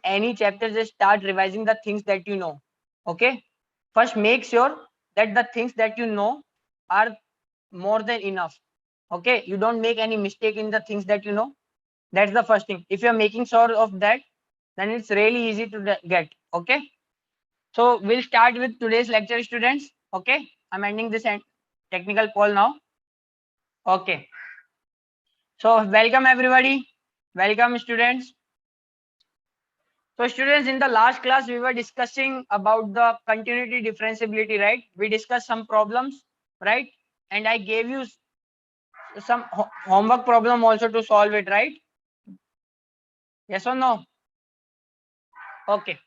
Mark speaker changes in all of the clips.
Speaker 1: any chapter, just start revising the things that you know. Okay, first make sure that the things that you know are more than enough. Okay, you don't make any mistake in the things that you know. That's the first thing. If you're making sure of that, then it's really easy to get. Okay, so we'll start with today's lecture, students. Okay, I'm ending this technical poll now. Okay, so welcome everybody. Welcome students. So students, in the last class, we were discussing about the continuity differentiability, right? We discussed some problems, right? And I gave you some homework problem also to solve it, right? Yes or no? Okay.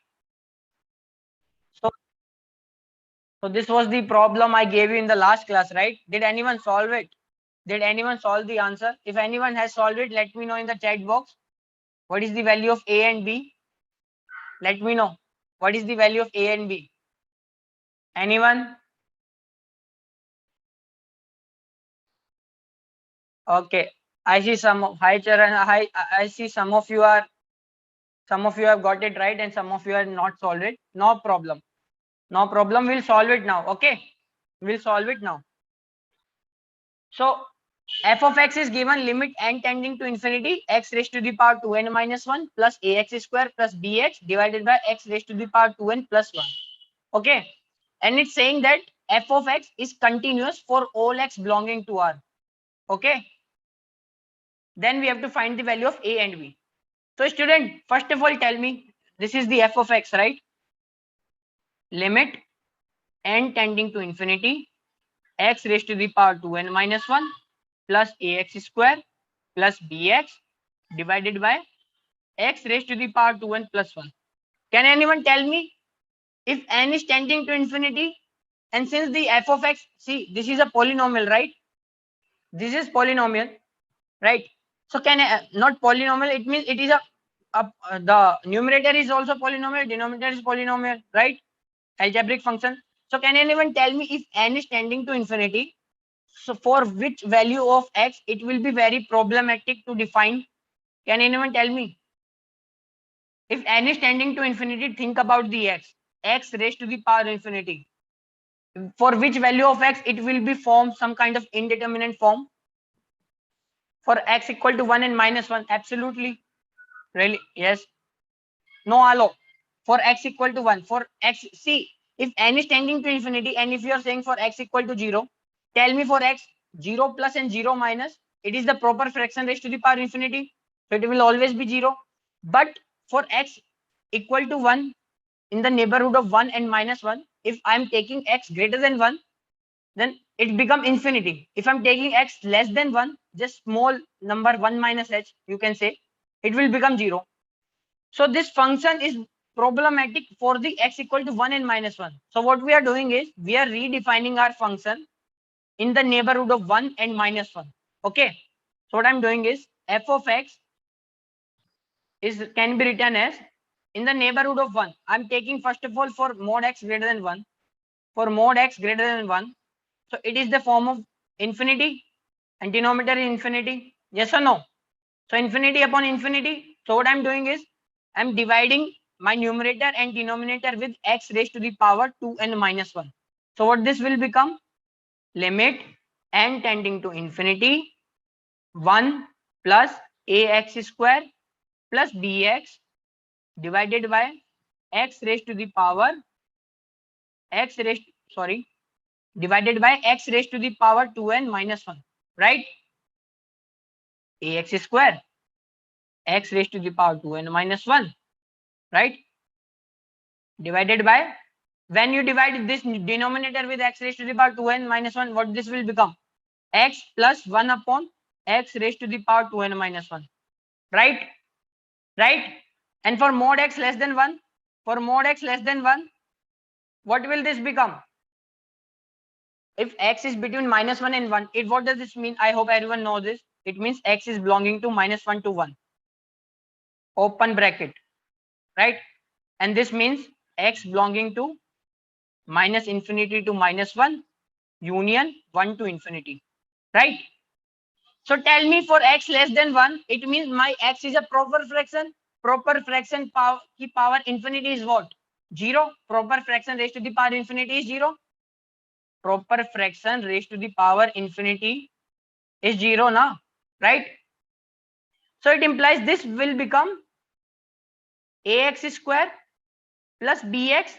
Speaker 1: So this was the problem I gave you in the last class, right? Did anyone solve it? Did anyone solve the answer? If anyone has solved it, let me know in the chat box. What is the value of A and B? Let me know. What is the value of A and B? Anyone? Okay. I see some of, hi Charan. I see some of you have got it right and some of you are not solved it. No problem. No problem. We'll solve it now. Okay. We'll solve it now. So f of x is given limit n tending to infinity x raised to the power 2n minus 1 plus ax square plus bx divided by x raised to the power 2n plus 1. Okay. And it's saying that f of x is continuous for all x belonging to R. Okay. Then we have to find the value of a and b. So student, first of all, tell me, this is the f of x, right? Limit n tending to infinity x raised to the power 2n minus 1 plus ax square plus bx divided by x raised to the power 2n plus 1. Can anyone tell me if n is tending to infinity, and since the f of x, see, this is a polynomial, right? This is polynomial, right? So can not polynomial, it means it is the numerator is also polynomial, denominator is polynomial, right? Algebraic function. So can anyone tell me if n is tending to infinity, so for which value of x it will be very problematic to define? Can anyone tell me? If n is tending to infinity, think about the x raised to the power infinity. For which value of x it will be formed some kind of indeterminate form? For x equal to 1 and minus 1, absolutely. Really? Yes. No, hello. For x equal to 1, for x, see, if n is tending to infinity and if you are saying for x equal to 0, tell me for x 0 plus and 0 minus, it is the proper fraction raised to the power infinity. So it will always be 0. But for x equal to 1 in the neighborhood of 1 and minus 1, if I am taking x greater than 1, then it become infinity. If I'm taking x less than 1, just small number 1 minus h, you can say, it will become 0. So this function is problematic for the x equal to 1 and minus 1. So what we are doing is we are redefining our function in the neighborhood of 1 and minus 1. Okay. So what I'm doing is f of x can be written as in the neighborhood of 1. I'm taking first of all for mod x greater than 1. For mod x greater than 1. So it is the form of infinity and denominator is infinity. Yes or no? So infinity upon infinity. So what I'm doing is I'm dividing my numerator and denominator with x raised to the power 2n minus 1. So what this will become? Limit n tending to infinity 1 plus ax square plus bx divided by x raised to the power divided by x raised to the power 2n minus 1, right? Ax square x raised to the power 2n minus 1, right? Divided by, when you divide this denominator with x raised to the power 2n minus 1, what this will become? X plus 1 upon x raised to the power 2n minus 1, right? Right? And for mod x less than 1, what will this become? If x is between minus 1 and 1, what does this mean? I hope everyone knows this. It means x is belonging to minus 1 to 1. Open bracket, right? And this means x belonging to minus infinity to minus 1 union 1 to infinity, right? So tell me for x less than 1, it means my x is a proper fraction. proper fraction power की power infinity is what? 0. Proper fraction raised to the power infinity is 0. Proper fraction raised to the power infinity is 0 na, right? So it implies this will become ax square plus bx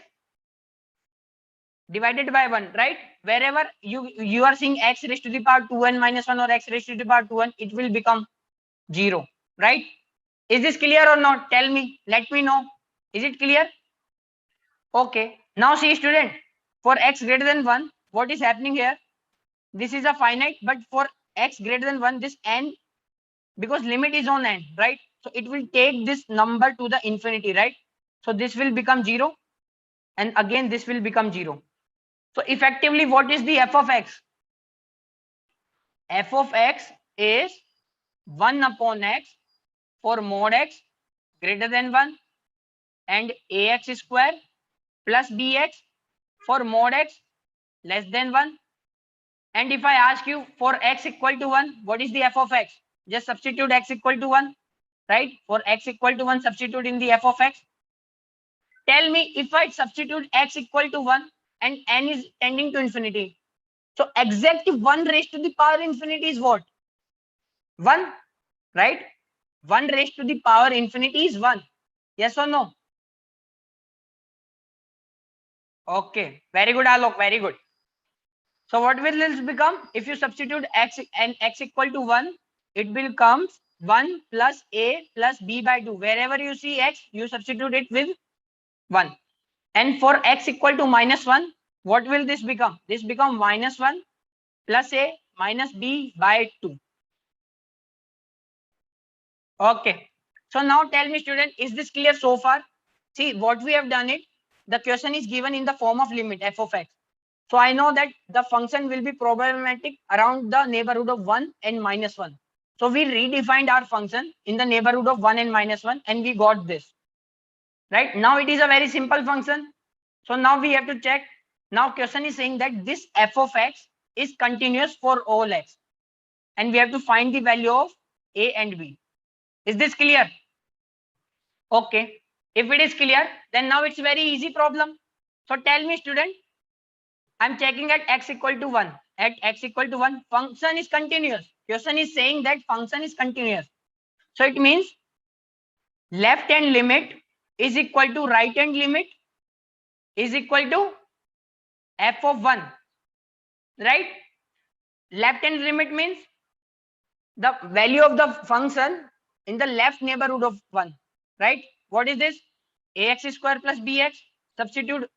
Speaker 1: divided by 1, right? Wherever you are seeing x raised to the power 2n minus 1 or x raised to the power 2n, it will become 0, right? Is this clear or not? Tell me, let me know. Is it clear? Okay. Now see student, for x greater than 1, what is happening here? This is a finite, but for x greater than 1, this n, because limit is on n, right? So it will take this number to the infinity, right? So this will become 0 and again this will become 0. So effectively what is the f of x? F of x is 1 upon x for mod x greater than 1 and ax square plus bx for mod x less than 1. And if I ask you for x equal to 1, what is the f of x? Just substitute x equal to 1, right? For x equal to 1, substitute in the f of x. Tell me, if I substitute x equal to 1 and n is tending to infinity, so exact 1 raised to the power infinity is what? 1, right? 1 raised to the power infinity is 1. Yes or no? Okay. Very good, Alok. Very good. So what will this become? If you substitute x and x equal to 1, it becomes 1 plus a plus b by 2. Wherever you see x, you substitute it with 1. And for x equal to minus 1, what will this become? This become minus 1 plus a minus b by 2. Okay. So now tell me student, is this clear so far? See what we have done it. The question is given in the form of limit f of x. So I know that the function will be problematic around the neighborhood of 1 and minus 1. So we redefined our function in the neighborhood of 1 and minus 1 and we got this. Right? Now it is a very simple function. So now we have to check. Now question is saying that this f of x is continuous for all x. And we have to find the value of a and b. Is this clear? Okay. If it is clear, then now it's very easy problem. So tell me student, I'm checking at x equal to 1. At x equal to 1, function is continuous. Question is saying that function is continuous. So it means left hand limit is equal to right hand limit is equal to f of 1. Right? Left hand limit means the value of the function in the left neighborhood of 1. Right? What is this? Ax square plus bx. Substitute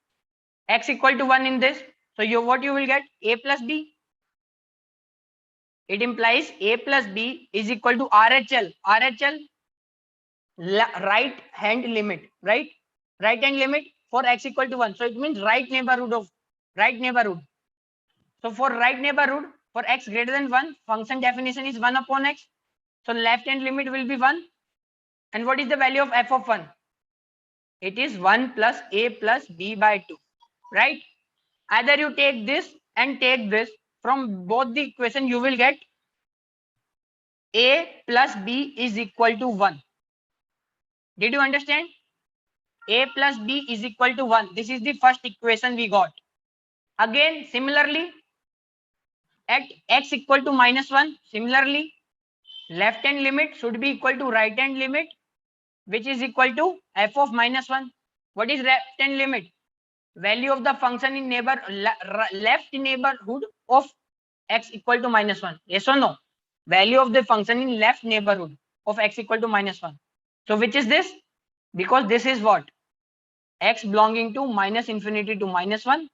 Speaker 1: x equal to 1 in this. So what you will get? A plus b. It implies a plus b is equal to RHL. RHL, right hand limit, right? Right hand limit for x equal to 1. So it means right neighborhood of right neighborhood. So for right neighborhood, for x greater than 1, function definition is 1 upon x. So left hand limit will be 1. And what is the value of f of 1? It is 1 plus a plus b by 2, right? Either you take this and take this. From both the equation, you will get a plus b is equal to 1. Did you understand? A plus b is equal to 1. This is the first equation we got. Again, similarly, at x equal to minus 1, similarly, left hand limit should be equal to right hand limit, which is equal to f of minus 1. What is left hand limit? Value of the function in left neighborhood of x equal to minus 1. Yes or no? Value of the function in left neighborhood of x equal to minus 1. So which is this? Because this is what? X belonging to minus infinity to minus 1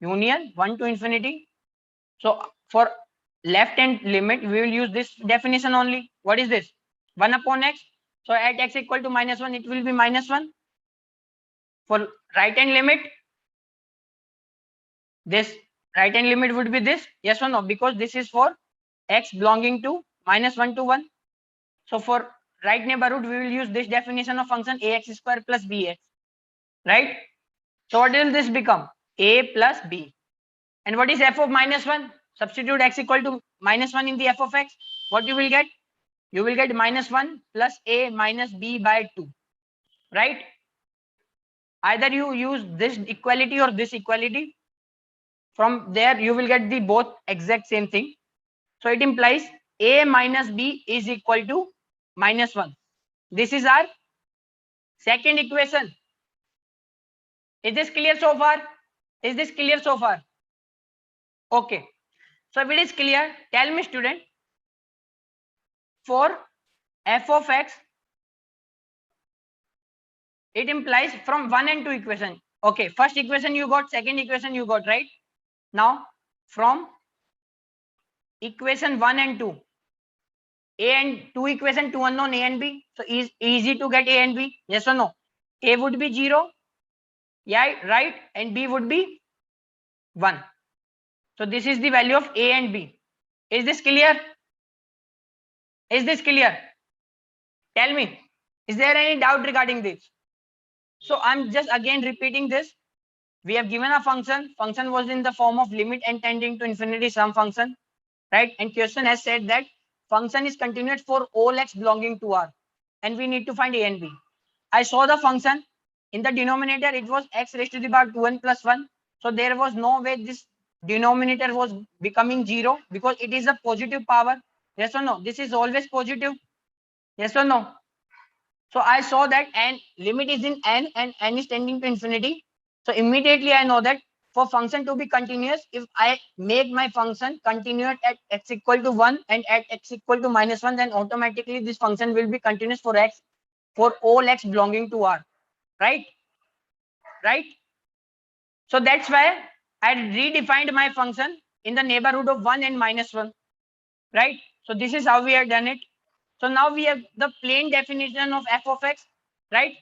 Speaker 1: union 1 to infinity. So for left hand limit, we will use this definition only. What is this? 1 upon x. So at x equal to minus 1, it will be minus 1. For right hand limit, this right hand limit would be this. Yes or no? Because this is for x belonging to minus 1 to 1. So for right neighborhood, we will use this definition of function ax square plus bx. Right? So what will this become? A plus b. And what is f of minus 1? Substitute x equal to minus 1 in the f of x. What you will get? You will get minus 1 plus a minus b by 2. right? Either you use this equality or this equality. From there you will get the both exact same thing. So it implies a minus b is equal to -1. This is our second equation. Is this clear so far? Is this clear so far? Okay. So if it is clear, tell me student, for f of x, it implies from 1 and 2 equation. Okay, first equation you got, second equation you got, right? Now from equation 1 and 2, a and 2 equation, 2 unknown, a and b. So is easy to get a and b, yes or no? A would be 0, yeah, right, and b would be 1. So this is the value of a and b. Is this clear? Is this clear? Tell me, is there any doubt regarding this? So I'm just again repeating this. We have given a function. Function was in the form of limit and tending to infinity some function, right? And question has said that function is continuous for all x belonging to R, and we need to find a and b. I saw the function in the denominator. It was x raised to the power 2n plus 1. So there was no way this denominator was becoming 0 because it is a positive power. Yes or no? This is always positive. Yes or no? So I saw that n limit is in n and n is tending to infinity. So immediately I know that for function to be continuous, if I make my function continuous at x equal to 1 and at x equal to -1, then automatically this function will be continuous for x, for all x belonging to R, right? Right? So that's why I redefined my function in the neighborhood of 1 and -1, right? So this is how we have done it. So now we have the plain definition of f of x, right?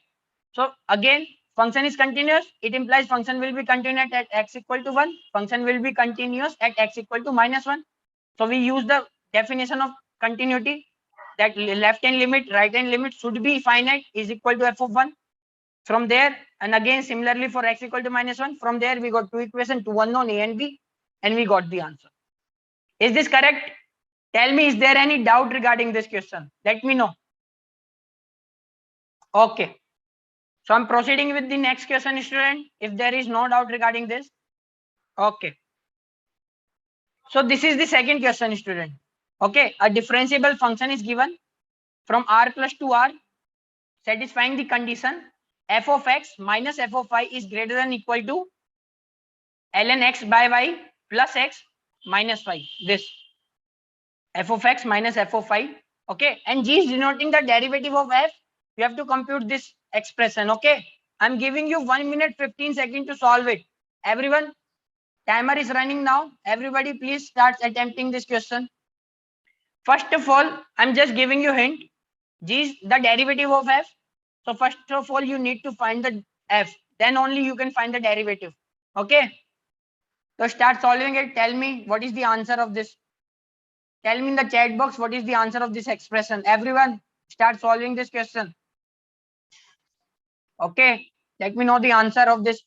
Speaker 1: So again, function is continuous. It implies function will be continuous at x equal to 1. Function will be continuous at x equal to -1. So we use the definition of continuity, that left hand limit, right hand limit should be finite, is equal to f of 1. From there, and again similarly for x equal to -1, from there we got two equations, two unknown, a and b, and we got the answer. Is this correct? Tell me, is there any doubt regarding this question? Let me know. Okay. So I'm proceeding with the next question, student, if there is no doubt regarding this. Okay. So this is the second question, student. Okay. A differentiable function is given from r plus 2r, satisfying the condition f of x minus f of y is greater than equal to ln x by y plus x minus y. This f of x minus f of y. Okay. And g is denoting the derivative of f. You have to compute this expression. Okay. I'm giving you 1 minute 15 seconds to solve it. Everyone, timer is running now. Everybody, please start attempting this question. First of all, I'm just giving you hint. G is the derivative of f. So first of all, you need to find the f. Then only you can find the derivative. Okay. So start solving it. Tell me what is the answer of this. Tell me in the chat box what is the answer of this expression. Everyone, start solving this question. Okay. Let me know the answer of this.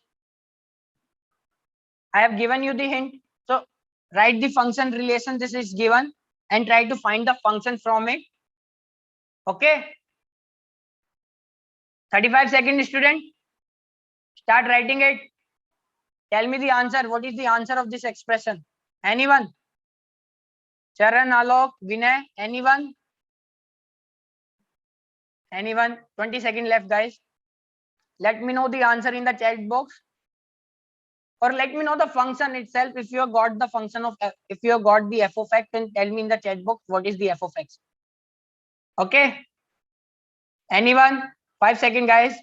Speaker 1: I have given you the hint. So write the function relation this is given and try to find the function from it. Okay. 35 seconds, student. Start writing it. Tell me the answer. What is the answer of this expression? Anyone? Charan, Alok, Vinay, anyone? Anyone? 20 seconds left, guys. Let me know the answer in the chat box. Or let me know the function itself. If you have got the function of f, if you have got the f of x, then tell me in the chat box what is the f of x. Okay. Anyone? 5 seconds, guys.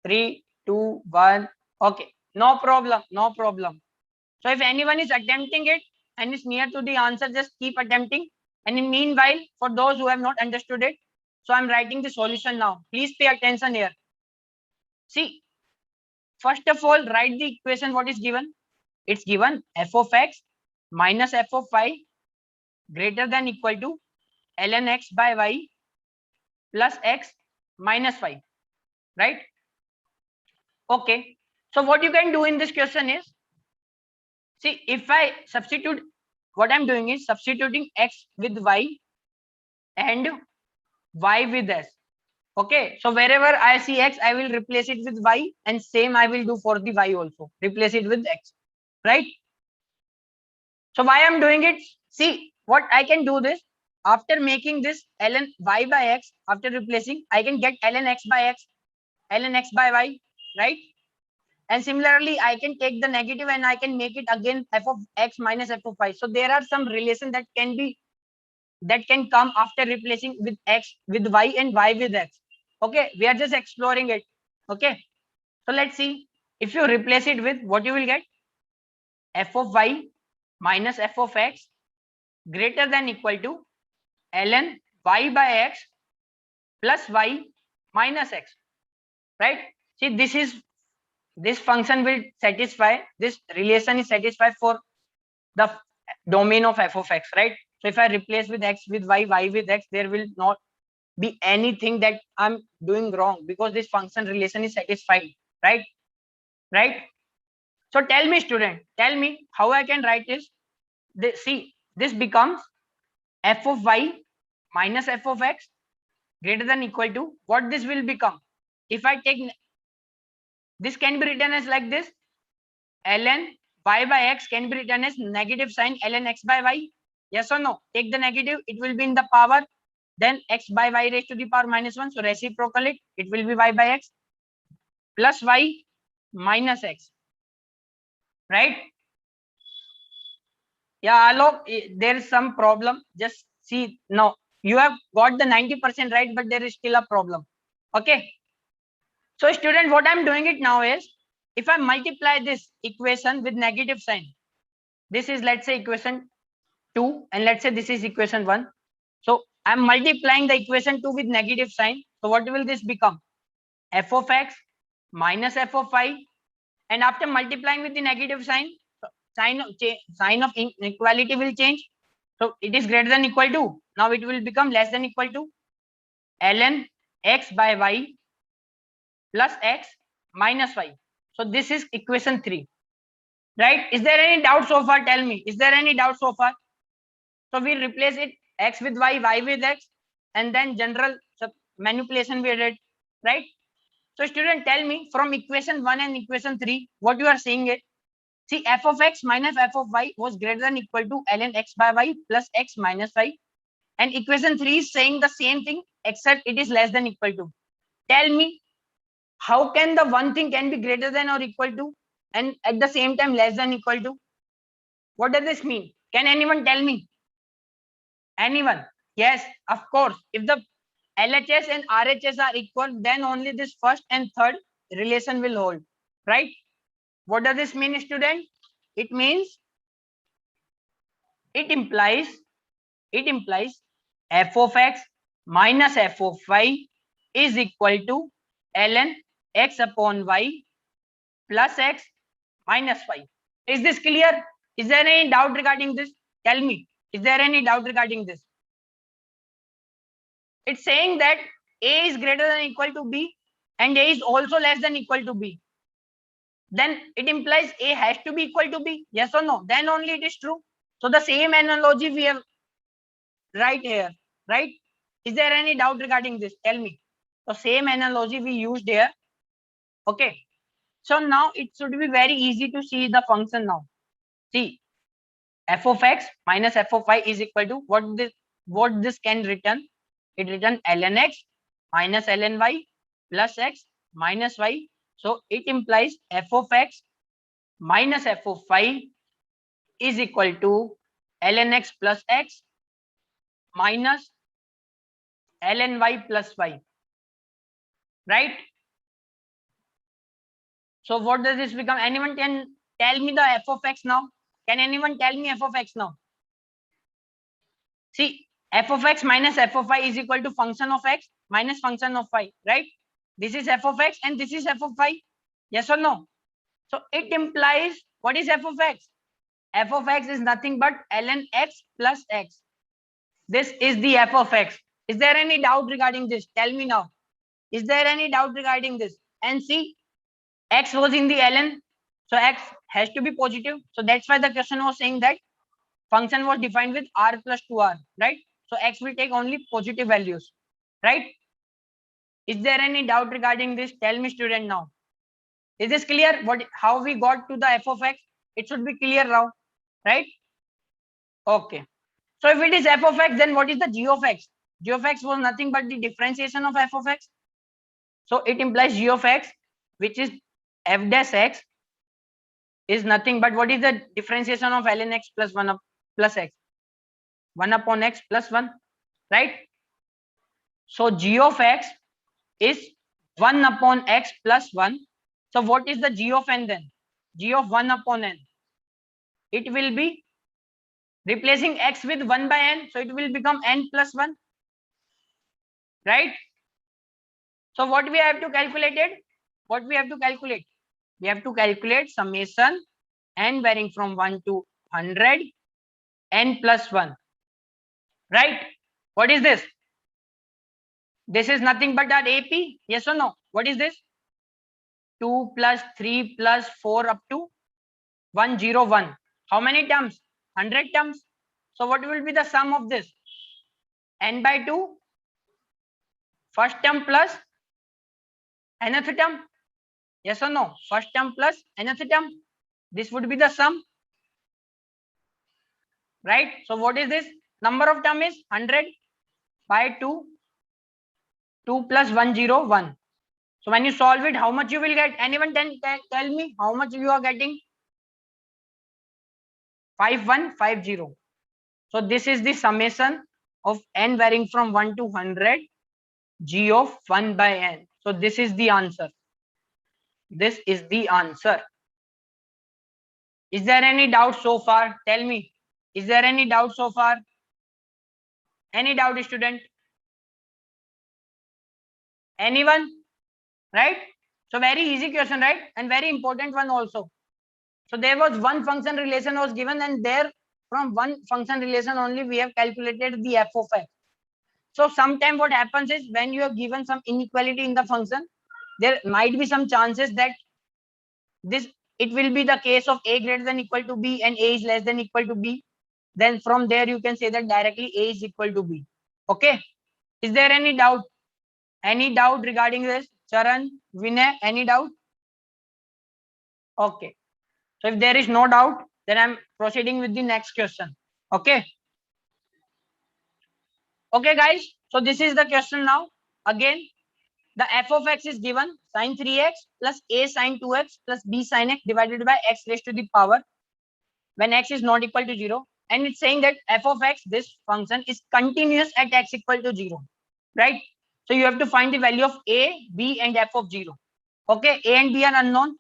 Speaker 1: 3, 2, 1. Okay. No problem. No problem. So if anyone is attempting it and is near to the answer, just keep attempting. And in meanwhile, for those who have not understood it, so I'm writing the solution now. Please pay attention here. See, first of all, write the equation what is given. It's given f of x minus f of y greater than equal to ln x by y plus x minus y, right? Okay. So what you can do in this question is, see, if I substitute, what I'm doing is substituting x with y and y with s. Okay, so wherever I see x, I will replace it with y, and same I will do for the y also. Replace it with x, right? So why I'm doing it? See, what I can do this after making this ln y by x, after replacing, I can get ln x by x, ln x by y, right? And similarly, I can take the negative and I can make it again f of x minus f of y. So there are some relation that can come after replacing with x with y and y with x. Okay, we are just exploring it. Okay, so let's see. If you replace it with what you will get, f of y minus f of x greater than equal to ln y by x plus y minus x, right? See, this function will satisfy, this relation is satisfied for the domain of f of x, right? So if I replace with x with y with x, there will not be anything that I'm doing wrong because this function relation is satisfied, right? Right? So tell me, student, tell me how I can write this. See, this becomes f of y minus f of x greater than equal to what this will become. If I take this, can be written as like this, ln y by x can be written as negative sign ln x by y. Yes or no? Take the negative, it will be in the power, then x by y raised to the power minus 1. So reciprocal it will be y by x plus y minus x, right? Yeah, Alok, there is some problem. Just see now. You have got the 90% right, but there is still a problem. Okay. So student, what I'm doing it now is, if I multiply this equation with negative sign, this is, let's say, equation 2, and let's say this is equation 1. So I'm multiplying the equation 2 with negative sign. So what will this become? F of x minus f of y, and after multiplying with the negative sign, sign of inequality will change. So it is greater than equal to, now it will become less than equal to ln x by y plus x minus y. So this is equation 3, right? Is there any doubt so far? Tell me, is there any doubt so far? So we replace it x with y with x, and then general manipulation we did, right? So student, tell me from equation 1 and equation 3, what you are saying it. See, f of x minus f of y was greater than equal to ln x by y plus x minus y. And equation 3 is saying the same thing, except it is less than equal to. Tell me, how can the one thing can be greater than or equal to, and at the same time less than equal to? What does this mean? Can anyone tell me? Anyone? Yes, of course. If the LHS and RHS are equal, then only this first and third relation will hold, right? What does this mean, student? It means, it implies it implies f of x minus f of y is equal to ln x upon y plus x minus y. Is this clear? Is there any doubt regarding this? Tell me, is there any doubt regarding this? It's saying that a is greater than or equal to b and a is also less than or equal to b. Then it implies a has to be equal to b. Yes or no? Then only it is true. So the same analogy we have right here, right? Is there any doubt regarding this? Tell me. The same analogy we used here. Okay. So now it should be very easy to see the function now. See, f of x minus f of y is equal to what this can return. It return ln x minus ln y plus x minus y. So it implies f of x minus f of y is equal to ln x plus x minus ln y plus y, right? So what does this become? Anyone can tell me the f of x now? Can anyone tell me f of x now? See, f of x minus f of y is equal to function of x minus function of y, right? This is f of x and this is f of y. Yes or no? So it implies, what is f of x? F of x is nothing but ln x plus x. This is the f of x. Is there any doubt regarding this? Tell me now. Is there any doubt regarding this? And see, x was in the ln, so x has to be positive. So that's why the question was saying that function was defined with r plus 2r, right? So x will take only positive values, right? Is there any doubt regarding this? Tell me, student, now. Is this clear? How we got to the f of x? It should be clear now, right? Okay. So if it is f of x, then what is the g of x? G of x was nothing but the differentiation of f of x. So it implies g of x, which is f dash x, is nothing but what is the differentiation of ln x plus 1 plus x? 1 upon x plus 1, right? So g of x is 1 upon x plus 1. So what is the g of n then? G of 1 upon n. It will be replacing x with 1 by n. So it will become n plus 1, right? So what we have to calculate it? What we have to calculate? We have to calculate summation n varying from 1 to 100 n plus 1, right? What is this? This is nothing but our AP. Yes or no? What is this? 2 plus 3 plus 4 up to 101. How many terms? 100 terms. So what will be the sum of this? N by 2, first term plus nth term. Yes or no? First term plus nth term. This would be the sum, right? So what is this? Number of term is 100 by 2, 2 plus 101. So when you solve it, how much you will get? Anyone tell me how much you are getting? 5150. So this is the summation of n varying from 1 to 100 g of 1 by n. So this is the answer. This is the answer. Is there any doubt so far? Tell me. Is there any doubt so far? Any doubt, student? Anyone? Right? So very easy question, right? And very important one also. So there was one function relation was given, and there from one function relation only we have calculated the f of x. So sometimes what happens is when you have given some inequality in the function, there might be some chances that this it will be the case of a greater than equal to b and a is less than equal to b. Then from there you can say that directly a is equal to b. Okay. Is there any doubt? Any doubt regarding this? Charan, Vinay, any doubt? Okay. So if there is no doubt, then I'm proceeding with the next question. Okay. Okay, guys. So this is the question now. Again, the f of x is given sin 3x plus a sin 2x plus b sin x divided by x raised to the power when x is not equal to 0. And it's saying that f of x, this function, is continuous at x equal to 0. Right? So you have to find the value of a, b, and f of 0. Okay, a and b are unknown.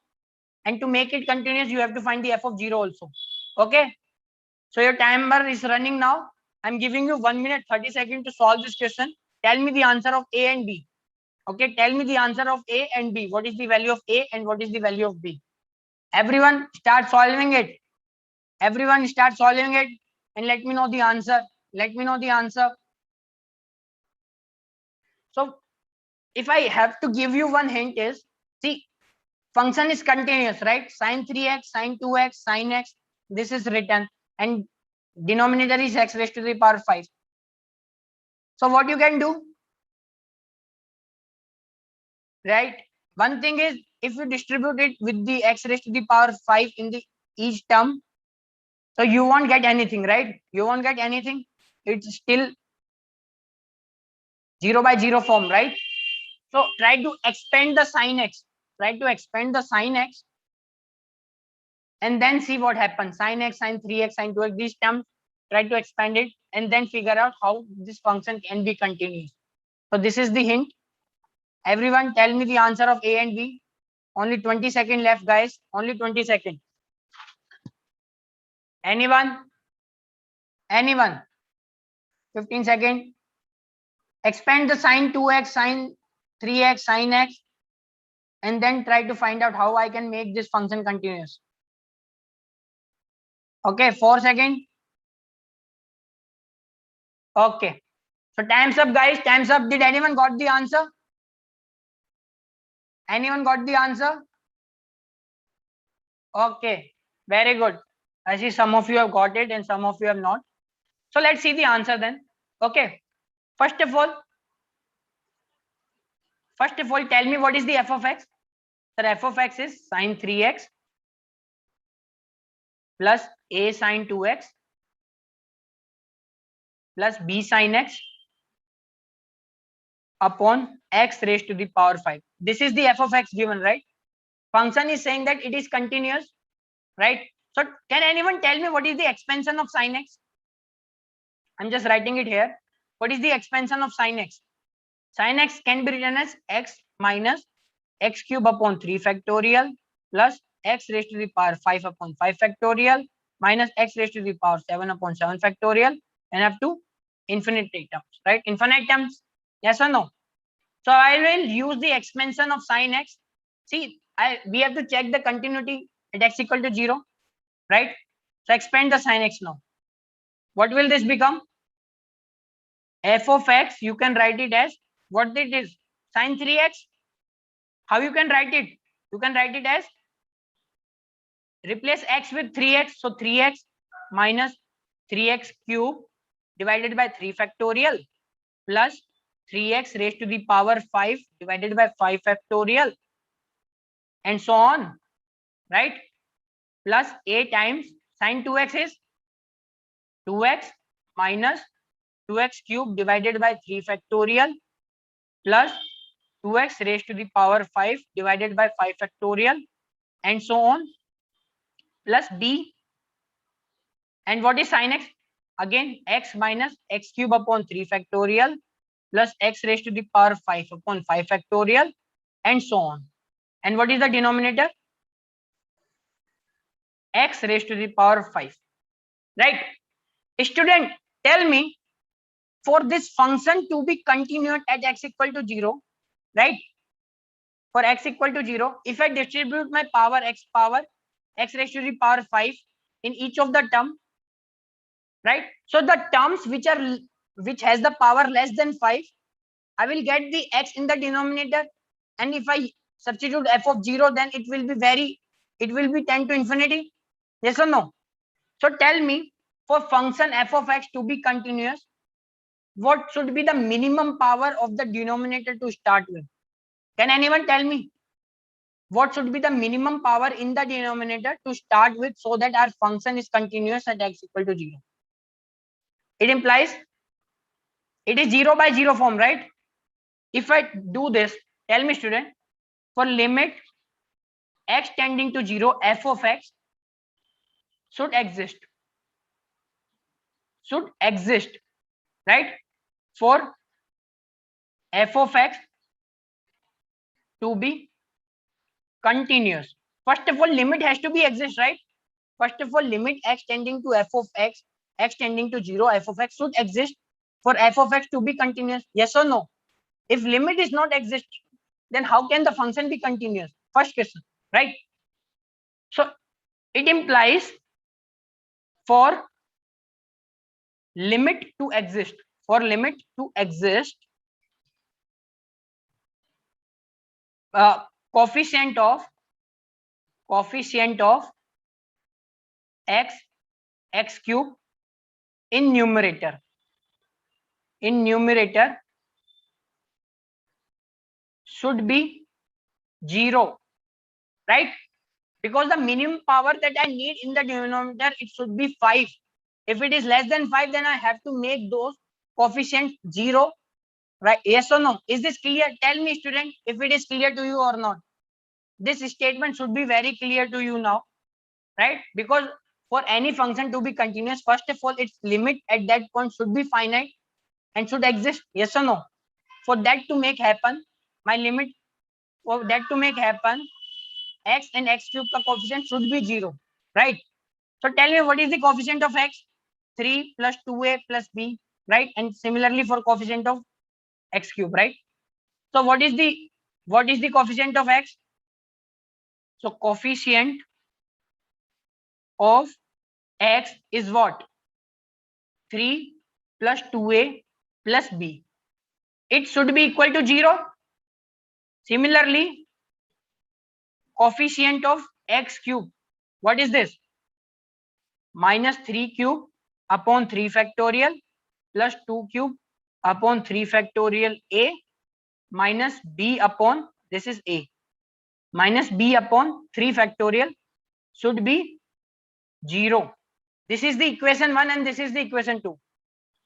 Speaker 1: And to make it continuous, you have to find the f of 0 also. Okay. So your timer is running now. I'm giving you 1 minute 30 seconds to solve this question. Tell me the answer of a and b. Okay, tell me the answer of a and b. What is the value of a and what is the value of b? Everyone start solving it. Everyone start solving it and let me know the answer. Let me know the answer. So if I have to give you one hint is, see, function is continuous, right? Sin 3x, sin 2x, sin x, this is written, and denominator is x raised to the power 5. So what you can do, right? One thing is, if you distribute it with the x raised to the power 5 in the each term, so you won't get anything, right? You won't get anything. It's still 0 by 0 form, right? So try to expand the sin x. Try to expand the sin x and then see what happens. Sin x, sin 3x, sin 2x, these terms, try to expand it and then figure out how this function can be continuous. So this is the hint. Everyone tell me the answer of A and B. Only 20 seconds left, guys. Only 20 seconds. Anyone? Anyone? 15 seconds. Expand the sin 2x, sin 3x, sin x, and then try to find out how I can make this function continuous. Okay, 4 seconds. Okay. So time's up, guys. Time's up. Did anyone got the answer? Anyone got the answer? Okay. Very good. I see some of you have got it and some of you have not. So let's see the answer then. Okay. First of all, First of all, tell me what is the f of x. Sir, f of x is sine 3x plus a sine 2x plus b sine x upon x raised to the power 5. This is the f of x given, right? Function is saying that it is continuous, right? So can anyone tell me what is the expansion of sine x? I'm just writing it here. What is the expansion of sine x? Sine x can be written as x minus x cube upon 3 factorial plus x raised to the power 5 upon 5 factorial minus x raised to the power 7 upon 7 factorial and up to infinity terms, right? Infinite terms, yes or no? So I will use the expansion of sine x. See, we have to check the continuity at x equal to 0, right? So expand the sine x now. What will this become? F of x, you can write it as what it is, sine 3x. How you can write it? You can write it as replace x with 3x. So 3x minus 3x cube divided by 3 factorial plus 3x raised to the power 5 divided by 5 factorial and so on, right? Plus a times sine 2x is 2x minus 2x cube divided by 3 factorial plus 2x raised to the power 5 divided by 5 factorial and so on plus b. And what is sin x? Again, x minus x cube upon 3 factorial plus x raised to the power 5 upon 5 factorial and so on. And what is the denominator? X raised to the power 5, right? Student, tell me, for this function to be continued at x equal to 0, right? For x equal to 0, if I distribute my power x raised to the power 5 in each of the term, right? So the terms which has the power less than 5, I will get the x in the denominator, and if I substitute f of 0, then it will be 10 to infinity. Yes or no? So tell me, for function f of x to be continuous, what should be the minimum power of the denominator to start with? Can anyone tell me what should be the minimum power in the denominator to start with so that our function is continuous at x equal to 0? It implies it is 0 by 0 form, right? If I do this, tell me student, for limit x tending to 0, f of x should exist, right? For f of x to be continuous, first of all, limit has to be exist, right? First of all, limit x tending to f of x tending to 0, f of x should exist for f of x to be continuous. Yes or no? If limit is not exist, then how can the function be continuous? First question, right? So it implies for limit to exist, coefficient of x cube in numerator should be 0, right? Because the minimum power that I need in the denominator, it should be 5. If it is less than 5, then I have to make those coefficients 0, right? Yes or no? Is this clear? Tell me, student, if it is clear to you or not. This statement should be very clear to you now, right? Because for any function to be continuous, first of all, its limit at that point should be finite and should exist. Yes or no? For that to make happen, x and x cube ka coefficient should be 0, right? So tell me, what is the coefficient of x? 3 plus 2a plus b, right? And similarly for coefficient of x cube, right? So what is the coefficient of x? So coefficient of x is what? 3 plus 2a plus b. It should be equal to 0. Similarly, coefficient of x cube, what is this? Minus 3 cube upon 3 factorial plus 2 cube upon 3 factorial a minus b upon, this is a, minus b upon 3 factorial should be 0. This is the equation 1 and this is the equation 2.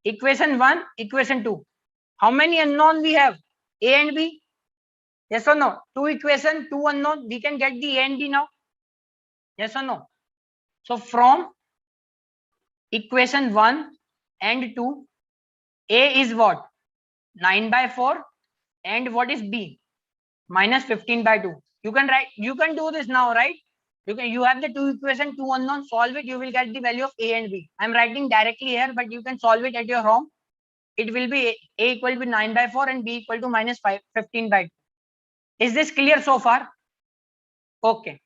Speaker 1: Equation 1, equation 2. How many unknown we have? A and B? Yes or no? Two equation, two unknown. We can get the A and B now. Yes or no? So from equation 1 and 2, A is what? 9 by 4. And what is B? Minus 15 by 2. You can write, you can do this now, right? You have the two equation, two unknown, solve it, you will get the value of A and B. I'm writing directly here, but you can solve it at your home. It will be A equal to 9 by 4 and B equal to minus 15 by 2. Is this clear so far? Okay.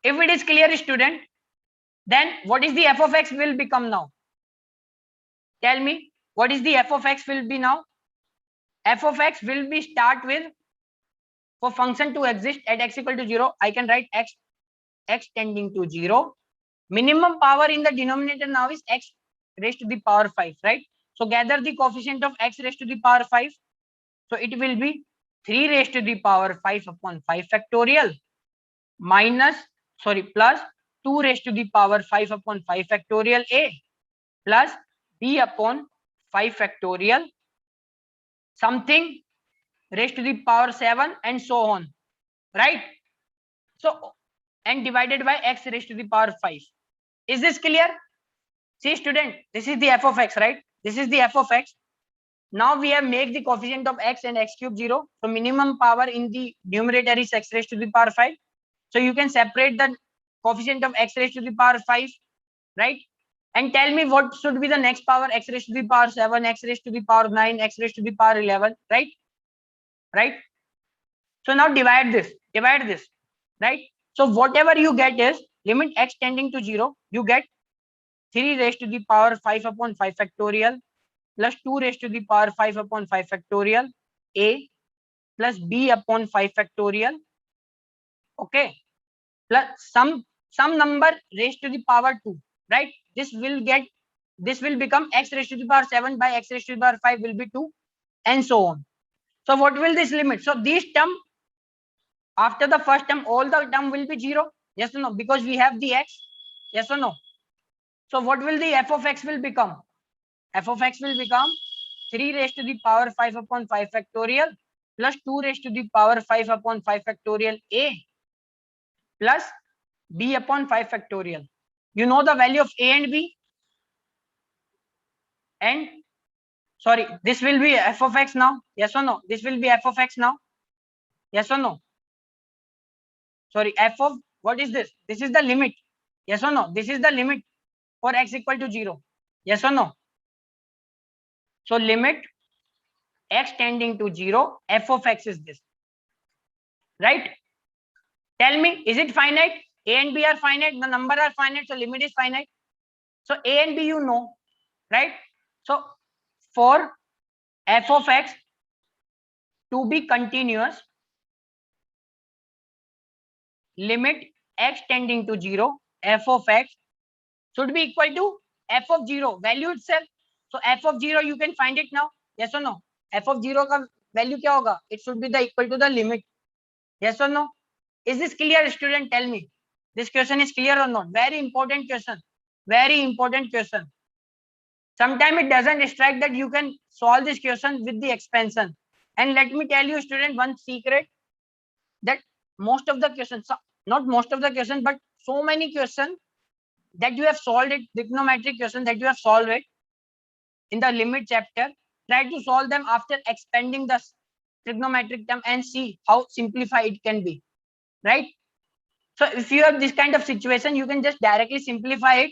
Speaker 1: If it is clear, student, then what is the f of x will become now? Tell me, what is the f of x will be now? F of x will be start with, for function to exist at x equal to 0, I can write x tending to 0. Minimum power in the denominator now is x raised to the power 5, right? So gather the coefficient of x raised to the power 5. So it will be 3 raised to the power 5 upon 5 factorial plus 2 raised to the power 5 upon 5 factorial a plus b upon 5 factorial something raised to the power 7 and so on, right? So, and divided by x raised to the power 5. Is this clear? See student, this is the f of x, right? This is the f of x. Now we have made the coefficient of x and x cube 0. So minimum power in the numerator is x raised to the power 5. So you can separate the coefficient of x raised to the power 5, right? And tell me what should be the next power, x raised to the power 7, x raised to the power 9, x raised to the power 11, right? Right? So now divide this, right? So whatever you get is limit x tending to 0, you get 3 raised to the power 5 upon 5 factorial plus 2 raised to the power 5 upon 5 factorial a plus b upon 5 factorial, okay, plus some number raised to the power 2, right? This will become x raised to the power 7 by x raised to the power 5 will be 2 and so on. So what will this limit? So this term, after the first term, all the term will be 0. Yes or no? Because we have the x. Yes or no? So what will the f of x will become? F of x will become 3 raised to the power 5 upon 5 factorial plus 2 raised to the power 5 upon 5 factorial a plus b upon 5 factorial. You know the value of a and b? And sorry, this will be f of x now. Yes or no? This will be f of x now. Yes or no? Sorry, f of, what is this? This is the limit. Yes or no? This is the limit for x equal to 0. Yes or no? So limit x tending to 0, f of x is this, right? Tell me, is it finite? A and b are finite, the number are finite, so limit is finite. So a and b you know, right? So for f of x to be continuous, limit x tending to 0, f of x should be equal to f of 0, value itself. So f of 0 you can find it now. Yes or no? F of 0 का value क्या होगा? It should be the equal to the limit. Yes or no? Is this clear, student? Tell me. This question is clear or not? Very important question. Very important question. Sometimes it doesn't strike that you can solve this question with the expansion. And let me tell you, student, one secret, that most of the questions, not most of the questions, but so many questions that you have solved it, trigonometric question that you have solved it in the limit chapter, try to solve them after expanding the trigonometric term and see how simplified it can be, right? So if you have this kind of situation, you can just directly simplify it,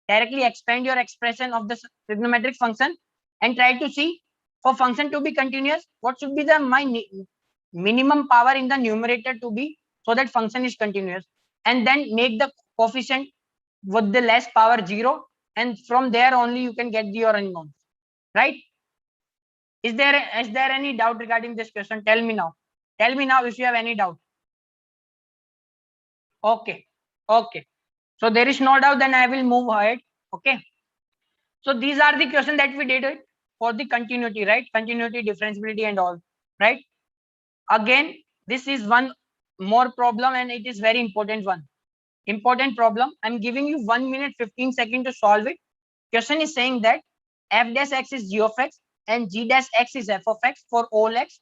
Speaker 1: directly expand your expression of the trigonometric function and try to see for function to be continuous, what should be the minimum power in the numerator to be, so that function is continuous, and then make the coefficient with the less power 0, and from there only you can get your unknown, right? Is there any doubt regarding this question? Tell me now if you have any doubt. Okay, so there is no doubt, then I will move ahead. Okay, so these are the questions that we did it for the continuity, right? Continuity, differentiability and all, right? Again, this is one more problem and it is very important one. Important problem. I'm giving you 1 minute 15 seconds to solve it. Question is saying that f dash x is g of x and g dash x is f of x for all x.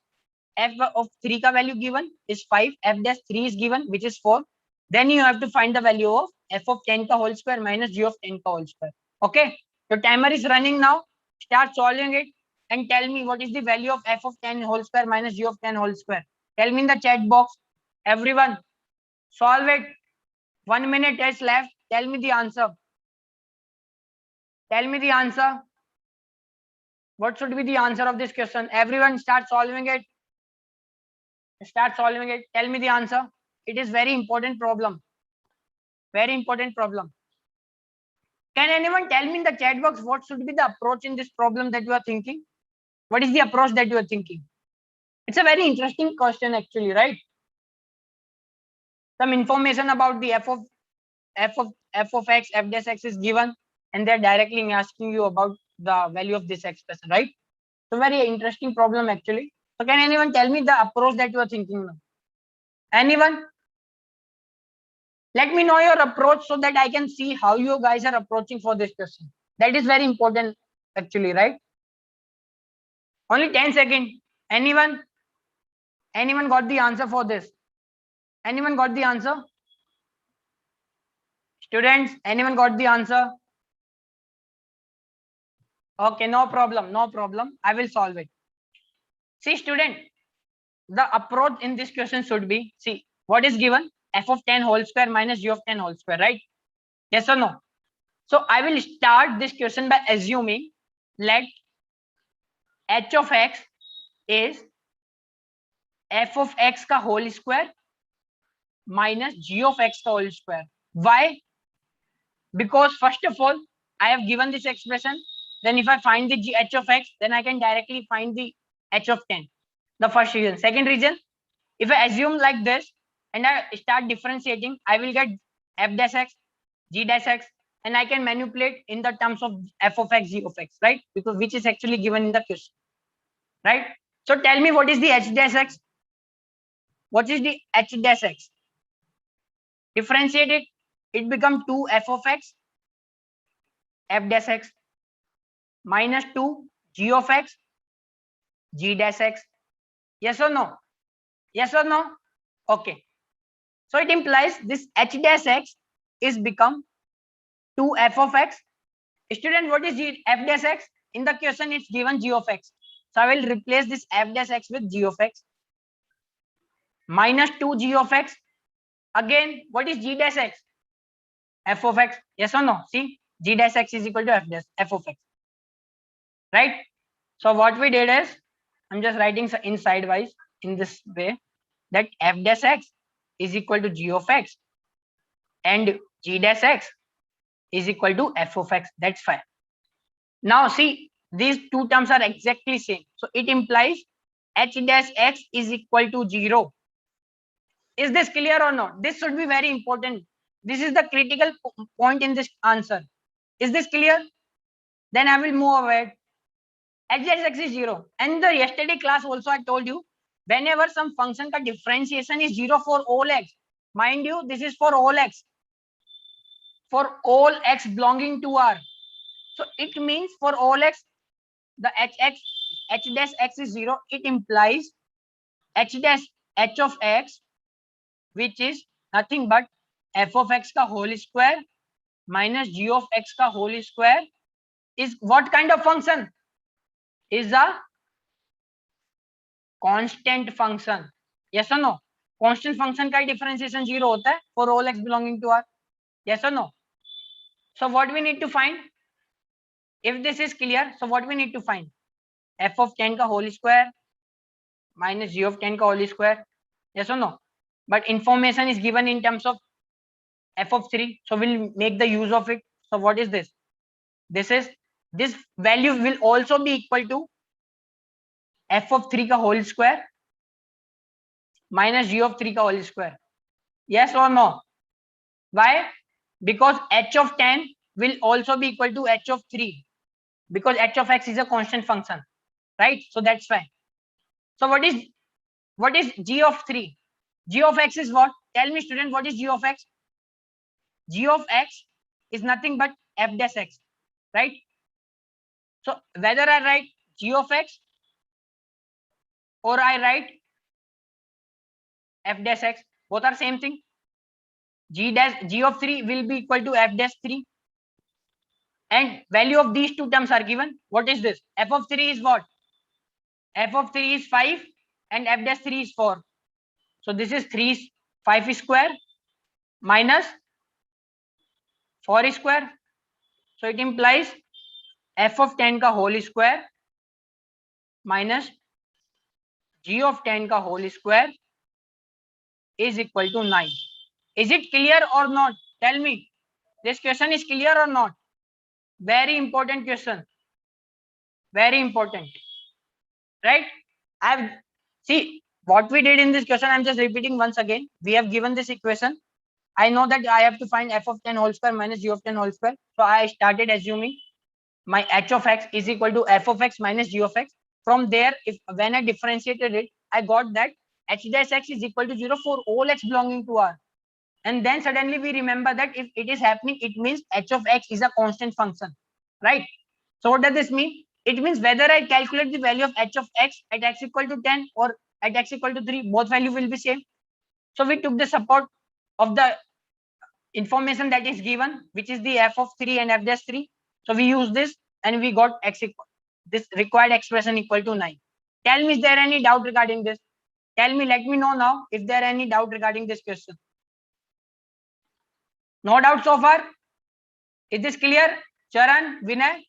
Speaker 1: F of 3 ka value given is 5, f dash 3 is given which is 4. Then you have to find the value of f of 10 ka whole square minus g of 10 ka whole square. Okay, the timer is running now. Start solving it and tell me what is the value of f of 10 whole square minus g of 10 whole square. Tell me in the chat box. Everyone, solve it. 1 minute is left. Tell me the answer. Tell me the answer. What should be the answer of this question? Everyone start solving it. Start solving it. Tell me the answer. It is very important problem. Very important problem. Can anyone tell me in the chat box what should be the approach in this problem that you are thinking? What is the approach that you are thinking? It's a very interesting question actually, right? Some information about the f of x, f dash x is given, and they're directly asking you about the value of this expression, right? So very interesting problem actually. So can anyone tell me the approach that you are thinking now? Anyone? Let me know your approach so that I can see how you guys are approaching for this question. That is very important actually, right? Only 10 seconds. Anyone? Anyone got the answer for this? Anyone got the answer? Students, anyone got the answer? Okay, no problem, no problem. I will solve it. See, student, the approach in this question should be, see, what is given? F of 10 whole square minus g of 10 whole square, right? Yes or no? So I will start this question by assuming let h of x is f of x ka whole square minus g of x ka whole square. Why? Because first of all, I have given this expression. Then if I find the h of x, then I can directly find the h of 10. The first reason. Second reason, if I assume like this and I start differentiating, I will get f dash x, g dash x, and I can manipulate in the terms of f of x, g of x, right? Because which is actually given in the question, right? So tell me what is the h dash x? What is the h dash x? Differentiate it. It becomes 2 f of x, f dash x, minus 2 g of x, g dash x. Yes or no? Yes or no? Okay. So it implies this h dash x is become 2 f of x. Student, what is g f dash x? In the question it's given g of x. So I will replace this f dash x with g of x. Minus 2 g of x. Again, what is g dash x? F of x. Yes or no? See, g dash x is equal to f of x. Right? So what we did is, I'm just writing in sidewise in this way, that f dash x is equal to g of x and g dash x is equal to f of x. That's fine. Now see, these two terms are exactly same. So it implies h dash x is equal to 0. Is this clear or not? This should be very important. This is the critical point in this answer. Is this clear? Then I will move ahead. H dash x is 0. And the yesterday class also I told you, whenever some function ka differentiation is 0 for all x, mind you, this is for all x. For all x belonging to R. So it means for all x, the h dash x is 0. It implies h of x, which is nothing but f of x ka whole square minus g of x ka whole square is what kind of function? Is a constant function. Yes or no? Constant function का differentiation 0 होता है for all x belonging to R. Yes or no? So what we need to find? If this is clear, so what we need to find? F of 10 ka whole square minus g of 10 ka whole square. Yes or no? But information is given in terms of f of 3. So we'll make the use of it. So what is this? This value will also be equal to f of 3 ka whole square minus g of 3 ka whole square. Yes or no? Why? Because h of 10 will also be equal to h of 3 because h of x is a constant function, right? So that's why. So what is What is g of 3? G of x is what? Tell me, student, what is g of x? G of x is nothing but f dash x, right? So whether I write g of x or I write f dash x, both are same thing. G of 3 will be equal to f dash 3, and value of these two terms are given. What is this? F of 3 is what? F of 3 is 5 and f dash 3 is 4. So this is 5 square minus 4 square. So it implies f of 10 का whole square minus g of 10 का whole square is equal to 9. Is it clear or not? Tell me. This question is clear or not? Very important question. Very important. Right? I've see what we did in this question. I'm just repeating once again. We have given this equation. I know that I have to find f of 10 whole square minus g of 10 whole square. So I started assuming my h of x is equal to f of x minus g of x. From there, when I differentiated it, I got that h dash x is equal to 0 for all x belonging to R. And then suddenly we remember that if it is happening, it means h of x is a constant function, right? So what does this mean? It means whether I calculate the value of h of x at x equal to 10 or at x equal to 3, both value will be same. So we took the support of the information that is given, which is the f of 3 and f dash 3. So we use this and we got this required expression equal to 9. Tell me, is there any doubt regarding this? Tell me, let me know now if there any doubt regarding this question. No doubt so far? Is this clear? Charan, Vinay?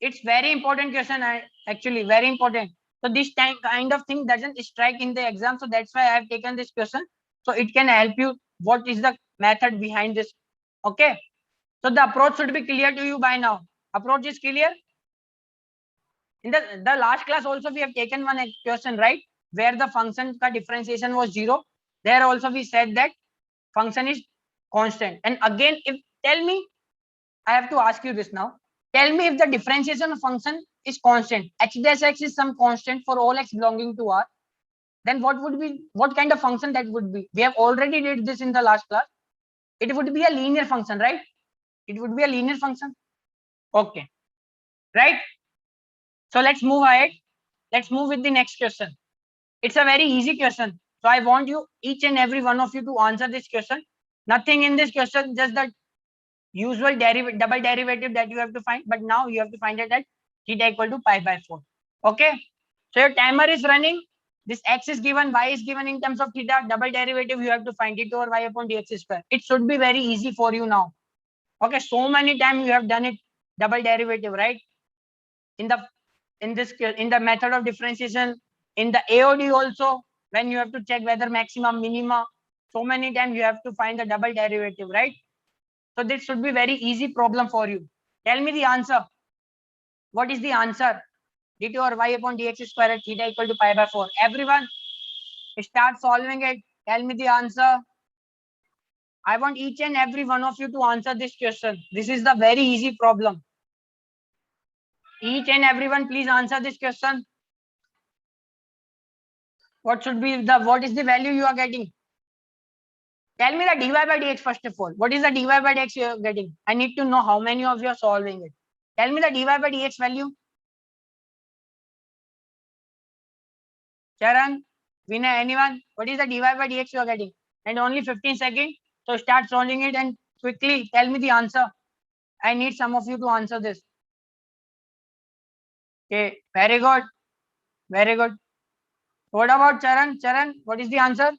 Speaker 1: It's very important question, actually, very important. So this kind of thing doesn't strike in the exam. So that's why I have taken this question. So it can help you. What is the method behind this? Okay. So the approach should be clear to you by now. Approach is clear. In the last class also we have taken one question, right? Where the function ka differentiation was 0. There also we said that function is constant. And again, if tell me, I have to ask you this now. Tell me if the differentiation of function is constant. H dash x is some constant for all x belonging to R. Then what kind of function that would be? We have already did this in the last class. It would be a linear function, right? It would be a linear function. Okay. Right? So let's move ahead. Let's move with the next question. It's a very easy question. So I want you, each and every one of you, to answer this question. Nothing in this question, just the usual double derivative that you have to find, but now you have to find it at theta equal to pi by 4. Okay, so your timer is running. This x is given, y is given in terms of theta. Double derivative you have to find it over y upon dx square. It should be very easy for you now. Okay, so many times you have done it, double derivative, right? In the method of differentiation, in the AOD also, when you have to check whether maxima minima, so many times you have to find the double derivative, right? So this should be very easy problem for you. Tell me the answer. What is the answer? dt or y upon dx square at theta equal to pi by 4. Everyone start solving it. Tell me the answer. I want each and every one of you to answer this question. This is the very easy problem. Each and everyone, please answer this question. What is the value you are getting? Tell me the dy by dx first of all. What is the dy by dx you are getting? I need to know how many of you are solving it. Tell me the dy by dx value. Charan, Vinay, anyone? What is the dy by dx you are getting? And only 15 seconds. So start solving it and quickly tell me the answer. I need some of you to answer this. Okay, very good. Very good. What about Charan? Charan, what is the answer?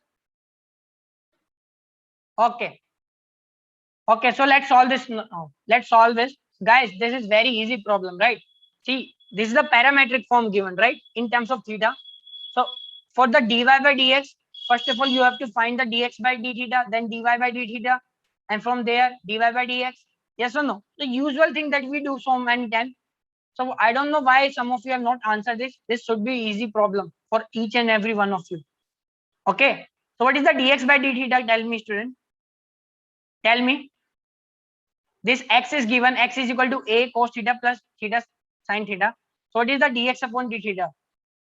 Speaker 1: Okay. Okay, so let's solve this now. Let's solve this. Guys, this is very easy problem, right? See, this is the parametric form given, right? In terms of theta. So for the dy by dx, first of all, you have to find the dx by d theta, then dy by d theta, and from there dy by dx. Yes or no? The usual thing that we do so many times. So I don't know why some of you have not answered this. This should be easy problem for each and every one of you. Okay. So what is the dx by d theta? Tell me, student. Tell me. This x is given. X is equal to a cos theta plus theta sin theta. So what is the dx upon d theta?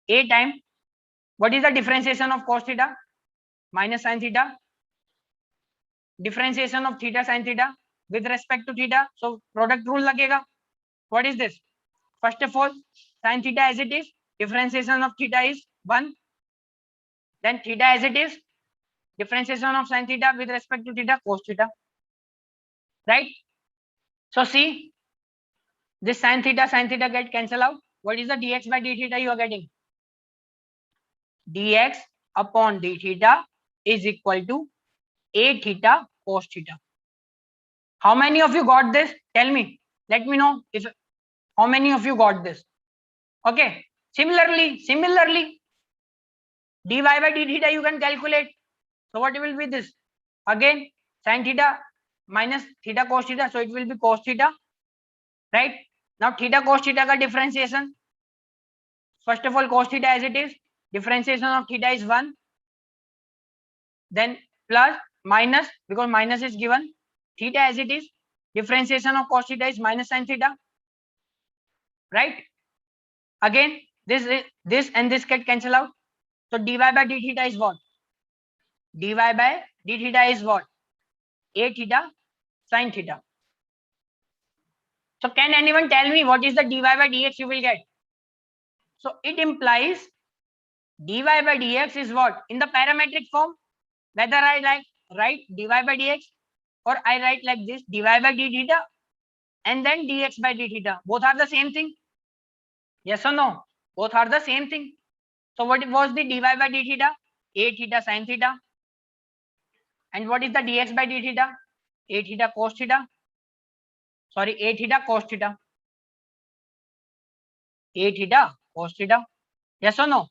Speaker 1: A time What is the differentiation of cos theta minus sin theta? Differentiation of theta sin theta with respect to theta. So product rule लगेगा. What is this? First of all, sin theta as it is, differentiation of theta is 1. Then theta as it is, differentiation of sin theta with respect to theta, cos theta. Right? So see, this sin theta get cancel out. What is the dx by d theta you are getting? Dx upon d theta is equal to a theta cos theta. How many of you got this? Tell me. Let me know if how many of you got this. Okay. Similarly, dy by d theta you can calculate. So what will be this? Again, sin theta minus theta cos theta. So it will be cos theta. Right? Now theta cos theta ka differentiation. First of all, cos theta as it is, differentiation of theta is 1. Then plus minus, because minus is given, theta as it is, differentiation of cos theta is minus sin theta. Right? Again, this and this get cancel out. So dy by d theta is what? Dy by d theta is what? A theta sin theta. So can anyone tell me what is the dy by dx you will get? So it implies dy by dx is what? In the parametric form, whether I write dy by dx or I write like this, dy by d theta and then dx by d theta. Both are the same thing. Yes or no? Both are the same thing. So what was the dy by d theta? A theta sin theta. And what is the dx by d theta? A theta cos theta. Sorry, a theta cos theta. A theta cos theta. Yes or no?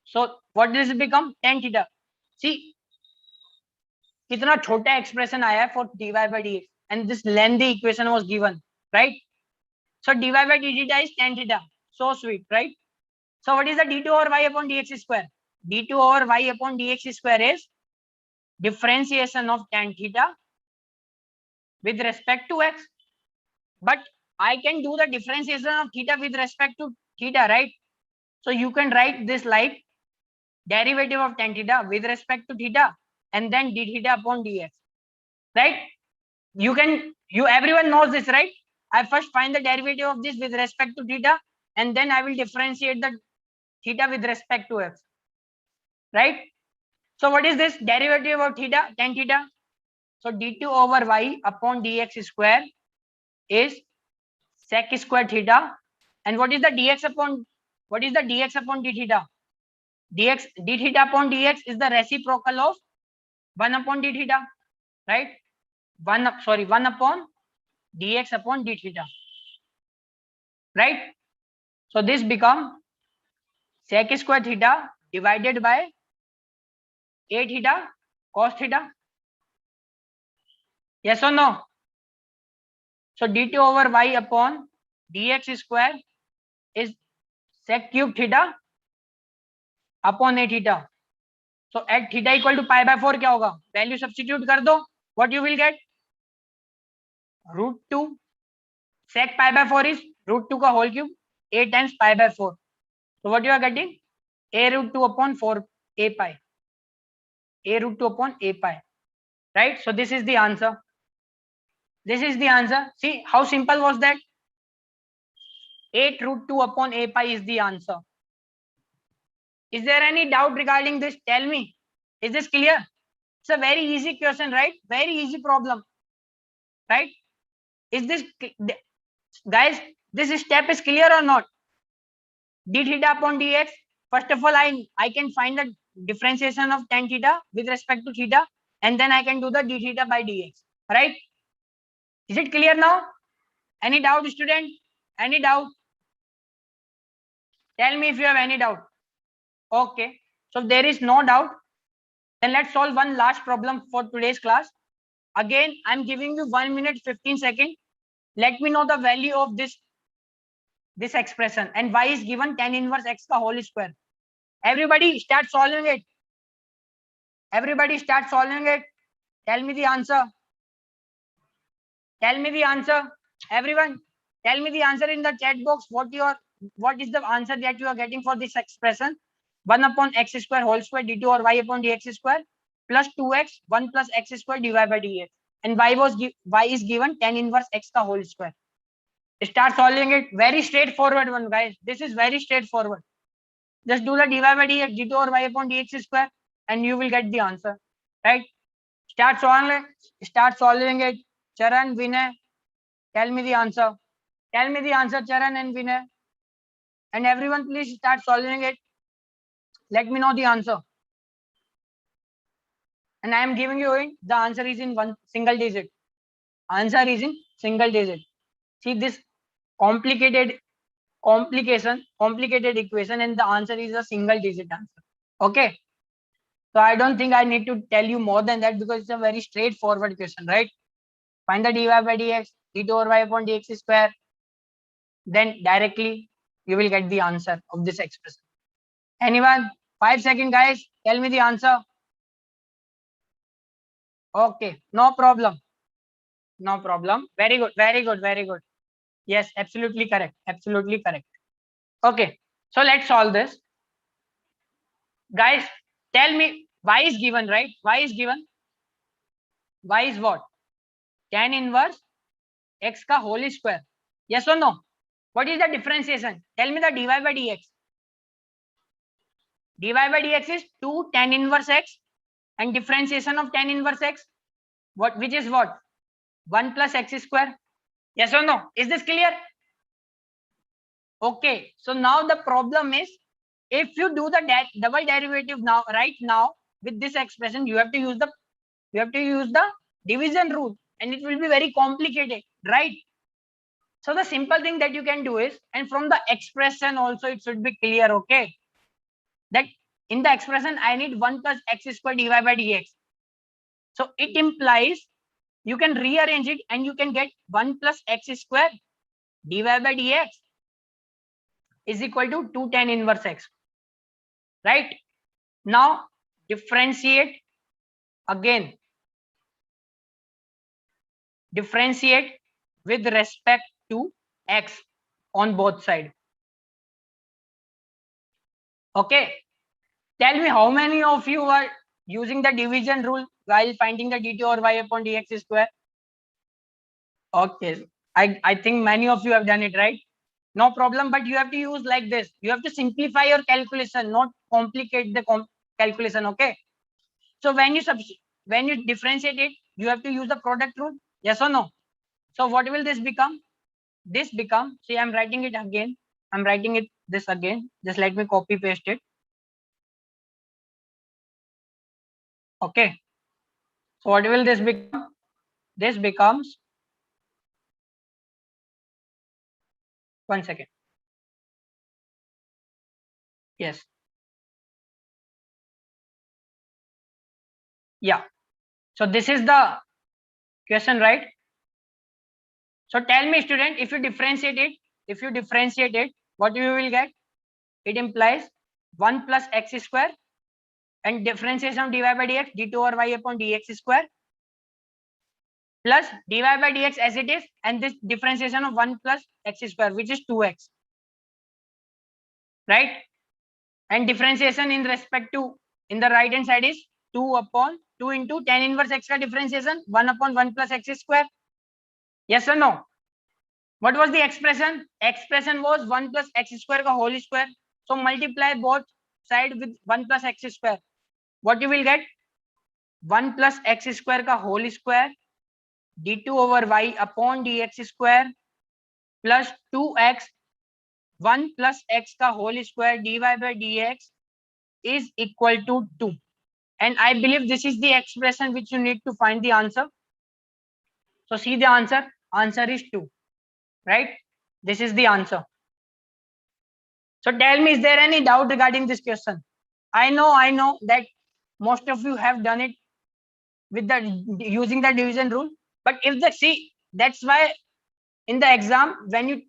Speaker 1: So what does it become? Tan theta. See, कितना छोटा expression आया for dy by dx, and this lengthy equation was given, right? So dy by d theta is tan theta. So sweet, right? So what is the d2 over y upon dx square? D2 over y upon dx square is differentiation of tan theta with respect to x. But I can do the differentiation of theta with respect to theta, right? So you can write this like derivative of tan theta with respect to theta and then d theta upon dx, right? Everyone knows this, right? I first find the derivative of this with respect to theta and then I will differentiate the theta with respect to x, right? So what is this derivative of theta, tan theta? So d2 over y upon dx square is sec square theta. And what is the dx upon d theta? D theta upon dx is the reciprocal of 1 upon d theta, right? 1 upon dx upon d theta, right? So this become sec square theta divided by a theta cos theta. Yes or no? So d2 over y upon dx square is sec cube theta upon a theta. So at theta equal to pi by 4 क्या होगा? Value substitute कर दो. What you will get? Root 2. Sec pi by 4 is root 2 का whole cube. A times pi by 4. So what you are getting? A root 2 upon 4 a pi. A root 2 upon a pi. Right? So this is the answer. This is the answer. See how simple was that? 8 root 2 upon a pi is the answer. Is there any doubt regarding this? Tell me. Is this clear? It's a very easy question, right? Very easy problem. Right? Is this, guys, this step is clear or not? D theta upon dx. First of all, I can find the differentiation of tan theta with respect to theta, and then I can do the d theta by dx. Right? Is it clear now? Any doubt, student? Any doubt? Tell me if you have any doubt. Okay. So if there is no doubt, then let's solve one last problem for today's class. Again, I'm giving you 1 minute 15 seconds. Let me know the value of this expression, and y is given tan inverse x ka whole square. Everybody start solving it. Everybody start solving it. Tell me the answer. Tell me the answer. Everyone, tell me the answer in the chat box. What is the answer that you are getting for this expression? 1 upon x square whole square d2 or y upon dx square plus 2x 1 plus x square dy by dx. And y is given tan inverse x ka whole square. Start solving it. Very straightforward one, guys. This is very straightforward. Just do the dy by dx, d2 or y upon dx square, and you will get the answer. Right? Start solving it. Charan, Vinay, tell me the answer. Tell me the answer, Charan and Vinay. And everyone, please start solving it. Let me know the answer. And I am giving you it. The answer is in one single digit. Answer is in single digit. See this complicated equation, and the answer is a single digit answer. Okay. So I don't think I need to tell you more than that because it's a very straightforward question, right? Find the dy by dx, d2 over y upon dx square. Then directly you will get the answer of this expression. Anyone? 5 seconds, guys. Tell me the answer. Okay, no problem. No problem. Very good. Very good. Very good. Yes, absolutely correct. Absolutely correct. Okay, so let's solve this. Guys, tell me y is given, right? Y is given. Y is what? Tan inverse x ka whole square. Yes or no? What is the differentiation? Tell me the dy by dx. Dy by dx is 2 tan inverse x, and differentiation of tan inverse x, what, which is what? 1 plus x square. Yes or no? Is this clear? Okay, so now the problem is, if you do the double derivative now, right now, with this expression, you have to use the division rule, and it will be very complicated, right? So the simple thing that you can do is, and from the expression also it should be clear, okay, that in the expression I need 1 plus x square dy by dx. So it implies you can rearrange it and you can get 1 plus x square dy by dx is equal to 2 tan inverse x, right? Now differentiate again. Differentiate with respect to x on both sides. Okay. Tell me how many of you are using the division rule while finding the dt or y upon dx square? Okay. I think many of you have done it, right? No problem, but you have to use like this. You have to simplify your calculation, not complicate the calculation, okay? So when you differentiate it, you have to use the product rule, yes or no? So what will this become? This become, see, I'm writing it again. I'm writing it this again. Just let me copy paste it. Okay. So what will this become? This becomes, one second. Yes. Yeah. So this is the question, right? So tell me, student, if you differentiate it, what you will get? It implies 1 plus x square and differentiation of dy by dx, d2 over y upon dx square, plus dy by dx as it is, and this differentiation of 1 plus x square, which is 2x, right? And differentiation in respect to, in the right hand side is 2 upon 2 into tan inverse x ka differentiation, 1 upon 1 plus x square. Yes or no? What was the expression? Expression was 1 plus x square ka whole square. So multiply both side with 1 plus x square. What you will get? 1 plus x square ka whole square d2 over y upon dx square plus 2x 1 plus x ka whole square dy by dx is equal to 2. And I believe this is the expression which you need to find the answer. So see the answer. Answer is 2, right? This is the answer. So tell me, is there any doubt regarding this question? I know that most of you have done it with the using the division rule. But if the, see, that's why in the exam, when you,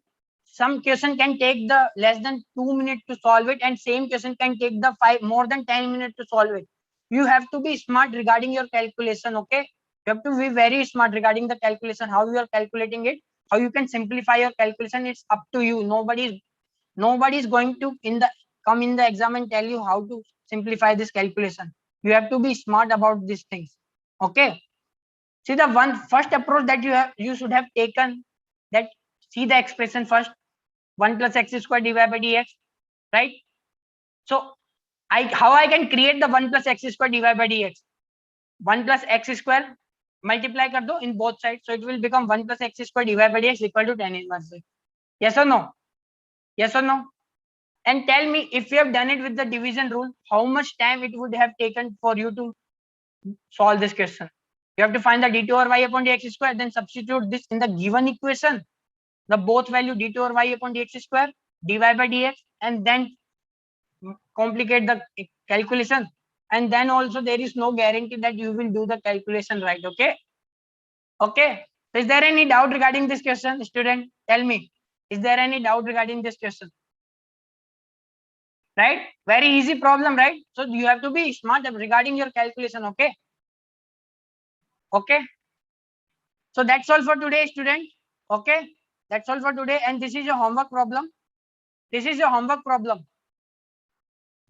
Speaker 1: some question can take the less than 2 minutes to solve it, and same question can take the more than 10 minutes to solve it. You have to be smart regarding your calculation, okay? You have to be very smart regarding the calculation, how you are calculating it, how you can simplify your calculation. It's up to you. Nobody is going to, in the come in the exam and tell you how to simplify this calculation. You have to be smart about these things. Okay. See, the first approach that you should have taken, that see the expression first, 1 plus x square divided by dx, right? So how I can create the 1 plus x square divided by dx? 1 plus x square multiply kar do in both sides, so it will become 1 plus x square divided by dx equal to tan inverse. Yes or no? Yes or no? And tell me, if you have done it with the division rule, how much time it would have taken for you to solve this question? You have to find the d2 over y upon dx square, then substitute this in the given equation, the both value d2 over y upon dx square, dy by dx, and then complicate the calculation. And then also there is no guarantee that you will do the calculation right. Okay. Okay. So is there any doubt regarding this question, student? Tell me. Is there any doubt regarding this question? Right? Very easy problem, right? So you have to be smart regarding your calculation. Okay. Okay. So that's all for today, student. Okay. That's all for today. And this is your homework problem. This is your homework problem.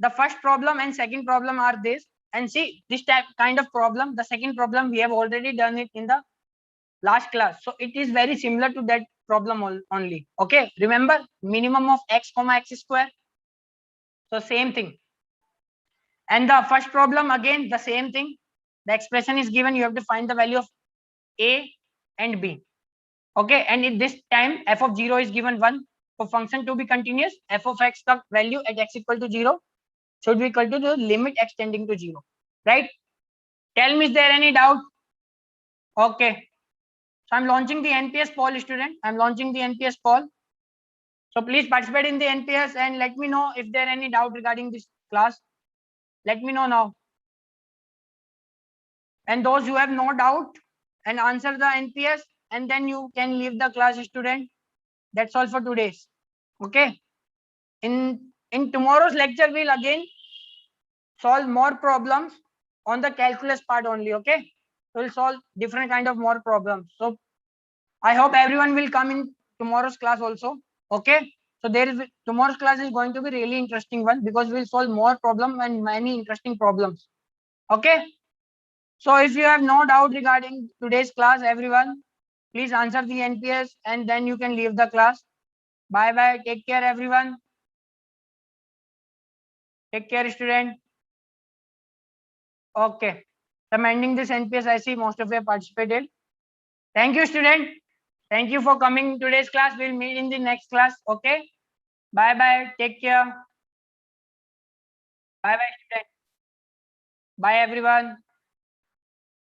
Speaker 1: The first problem and second problem are this. And see, this type kind of problem, the second problem, we have already done it in the last class. So it is very similar to that problem only. Okay. Remember, minimum of x comma x square. So same thing. And the first problem, again, the same thing. The expression is given. You have to find the value of a and b. Okay. And in this time, f of 0 is given 1. For function to be continuous, f of x the value at x equal to 0 should be equal to the limit x tending to 0. Right? Tell me, is there any doubt? Okay. So I'm launching the NPS poll, student. I'm launching the NPS poll. So please participate in the NPS and let me know if there any doubt regarding this class. Let me know now. And those who have no doubt and answer the NPS, and then you can leave the class, student. That's all for today's. Okay. In tomorrow's lecture, we'll again solve more problems on the calculus part only. Okay. We'll solve different kind of more problems. So I hope everyone will come in tomorrow's class also. Okay. So tomorrow's class is going to be really interesting one, because we'll solve more problem and many interesting problems. Okay. So if you have no doubt regarding today's class, everyone, please answer the NPS and then you can leave the class. Bye bye. Take care, everyone. Take care, student. Okay. I'm ending this NPS. I see most of you have participated. Thank you, student. Thank you for coming to today's class. We'll meet in the next class. Okay. Bye bye. Take care. Bye bye, student. Bye, everyone.